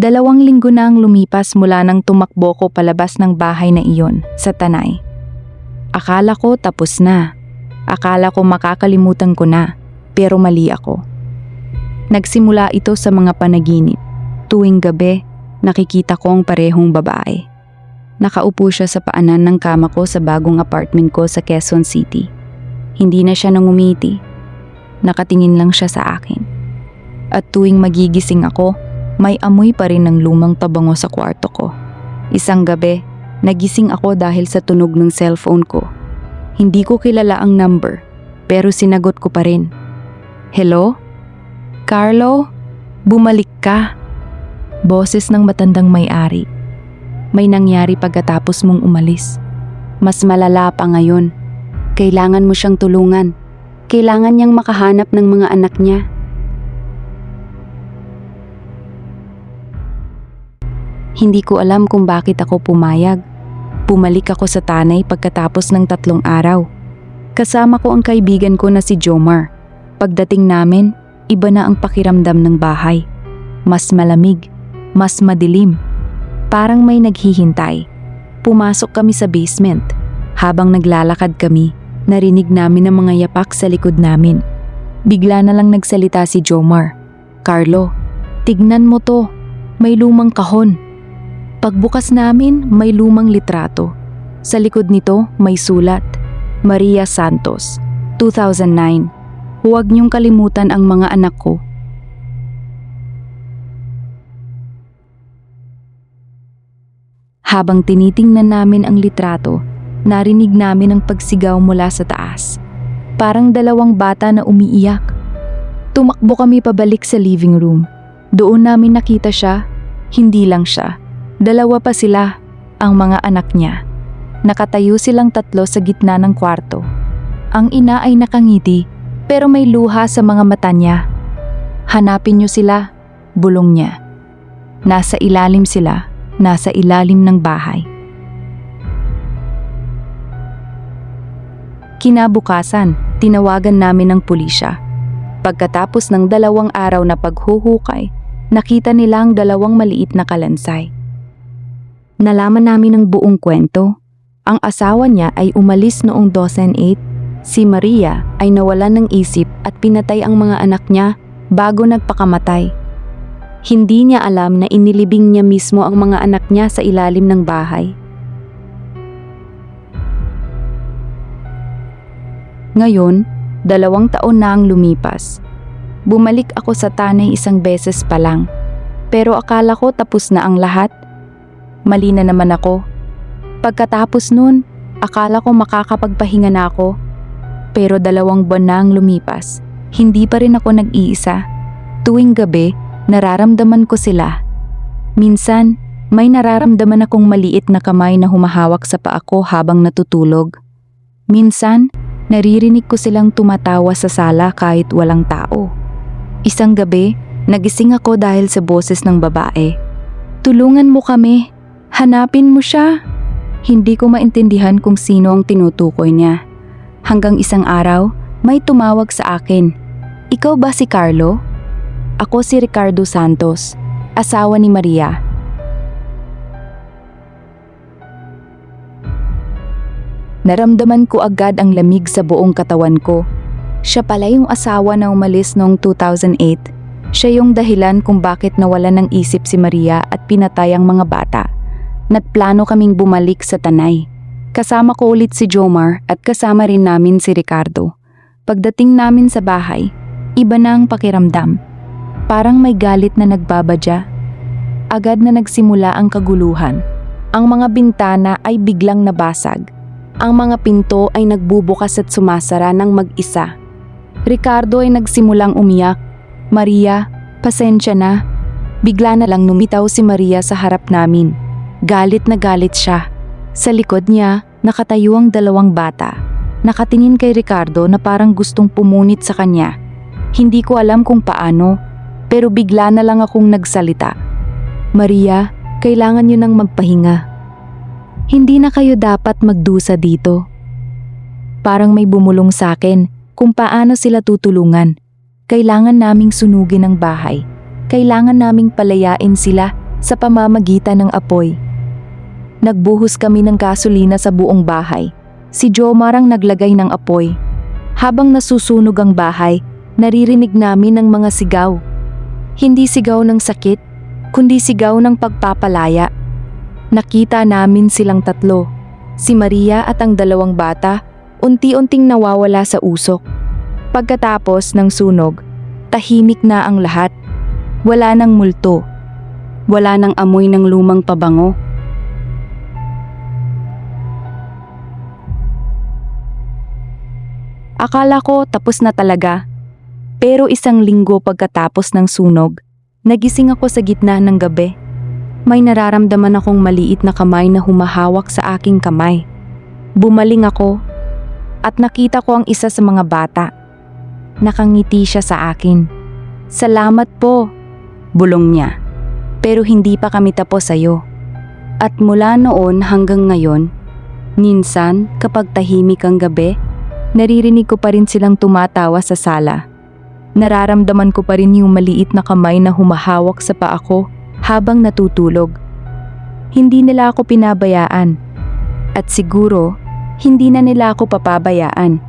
2 linggo na ang lumipas mula nang tumakbo ko palabas ng bahay na iyon sa Tanay. Akala ko tapos na. Akala ko makakalimutan ko na, pero mali ako. Nagsimula ito sa mga panaginip. Tuwing gabi, nakikita ko ang parehong babae. Nakaupo siya sa paanan ng kama ko sa bagong apartment ko sa Quezon City. Hindi na siya nangumiti. Nakatingin lang siya sa akin. At tuwing magigising ako, may amoy pa rin ng lumang pabango sa kwarto ko. Isang gabi, nagising ako dahil sa tunog ng cellphone ko. Hindi ko kilala ang number, pero sinagot ko pa rin. Hello? Carlo? Bumalik ka? Boses ng matandang may-ari. May nangyari pagkatapos mong umalis. Mas malala pa ngayon. Kailangan mo siyang tulungan. Kailangan niyang makahanap ng mga anak niya. Hindi ko alam kung bakit ako pumayag. Bumalik ako sa Tanay pagkatapos ng 3 araw. Kasama ko ang kaibigan ko na si Jomar. Pagdating namin, iba na ang pakiramdam ng bahay. Mas malamig, mas madilim. Parang may naghihintay. Pumasok kami sa basement. Habang naglalakad kami, narinig namin ang mga yapak sa likod namin. Bigla na lang nagsalita si Jomar. Carlo, tignan mo to. May lumang kahon. Pagbukas namin, may lumang litrato. Sa likod nito, may sulat. Maria Santos, 2009. Huwag niyong kalimutan ang mga anak ko. Habang tinitingnan namin ang litrato, narinig namin ang pagsigaw mula sa taas. Parang 2 bata na umiiyak. Tumakbo kami pabalik sa living room. Doon namin nakita siya, hindi lang siya. 2 pa sila, ang mga anak niya. Nakatayo silang 3 sa gitna ng kwarto. Ang ina ay nakangiti, pero may luha sa mga mata niya. Hanapin niyo sila, bulong niya. Nasa ilalim sila, nasa ilalim ng bahay. Kinabukasan, tinawagan namin ang pulisya. Pagkatapos ng 2 araw na paghuhukay, nakita nila ang 2 maliit na kalansay. Nalaman namin ang buong kwento. Ang asawa niya ay umalis noong 2008. Si Maria ay nawalan ng isip at pinatay ang mga anak niya bago nagpakamatay. Hindi niya alam na inilibing niya mismo ang mga anak niya sa ilalim ng bahay. Ngayon, 2 taon na ang lumipas. Bumalik ako sa Tanay 1 beses pa lang. Pero akala ko tapos na ang lahat. Mali na naman ako. Pagkatapos nun, akala ko makakapagpahinga na ako. Pero 2 buwan na ang lumipas. Hindi pa rin ako nag-iisa. Tuwing gabi, nararamdaman ko sila. Minsan, may nararamdaman akong maliit na kamay na humahawak sa paa ko habang natutulog. Minsan, naririnig ko silang tumatawa sa sala kahit walang tao. Isang gabi, nagising ako dahil sa boses ng babae. Tulungan mo kami. Hanapin mo siya. Hindi ko maintindihan kung sino ang tinutukoy niya. Hanggang isang araw, may tumawag sa akin. Ikaw ba si Carlo? Ako si Ricardo Santos, asawa ni Maria. Naramdaman ko agad ang lamig sa buong katawan ko. Siya pala yung asawa na umalis noong 2008. Siya yung dahilan kung bakit nawalan ng isip si Maria at pinatay ang mga bata. Nagplano kaming bumalik sa Tanay. Kasama ko ulit si Jomar at kasama rin namin si Ricardo. Pagdating namin sa bahay, iba na ang pakiramdam. Parang may galit na nagbabadya. Agad na nagsimula ang kaguluhan. Ang mga bintana ay biglang nabasag. Ang mga pinto ay nagbubukas at sumasara ng mag-isa. Ricardo ay nagsimulang umiyak. Maria, pasensya na. Bigla na lang numitaw si Maria sa harap namin. Galit na galit siya. Sa likod niya, nakatayo ang 2 bata. Nakatingin kay Ricardo na parang gustong pumunit sa kanya. Hindi ko alam kung paano, pero bigla na lang akong nagsalita. Maria, kailangan niyo nang magpahinga. Hindi na kayo dapat magdusa dito. Parang may bumulong sa akin kung paano sila tutulungan. Kailangan naming sunugin ang bahay. Kailangan naming palayain sila sa pamamagitan ng apoy. Nagbuhos kami ng gasolina sa buong bahay. Si Jomar ang naglagay ng apoy. Habang nasusunog ang bahay, naririnig namin ang mga sigaw. Hindi sigaw ng sakit, kundi sigaw ng pagpapalaya. Nakita namin silang tatlo, si Maria at ang dalawang bata, unti-unting nawawala sa usok. Pagkatapos ng sunog, tahimik na ang lahat. Wala nang multo. Wala nang amoy ng lumang pabango. Akala ko tapos na talaga. Pero isang linggo pagkatapos ng sunog, nagising ako sa gitna ng gabi. May nararamdaman akong maliit na kamay na humahawak sa aking kamay. Bumaling ako at nakita ko ang isa sa mga bata. Nakangiti siya sa akin. "Salamat po," bulong niya. "Pero hindi pa kami tapos sa'yo." At mula noon hanggang ngayon, minsan kapag tahimik ang gabi, naririnig ko pa rin silang tumatawa sa sala. Nararamdaman ko pa rin yung maliit na kamay na humahawak sa paa ko habang natutulog. Hindi nila ako pinabayaan. At siguro, hindi na nila ako papabayaan.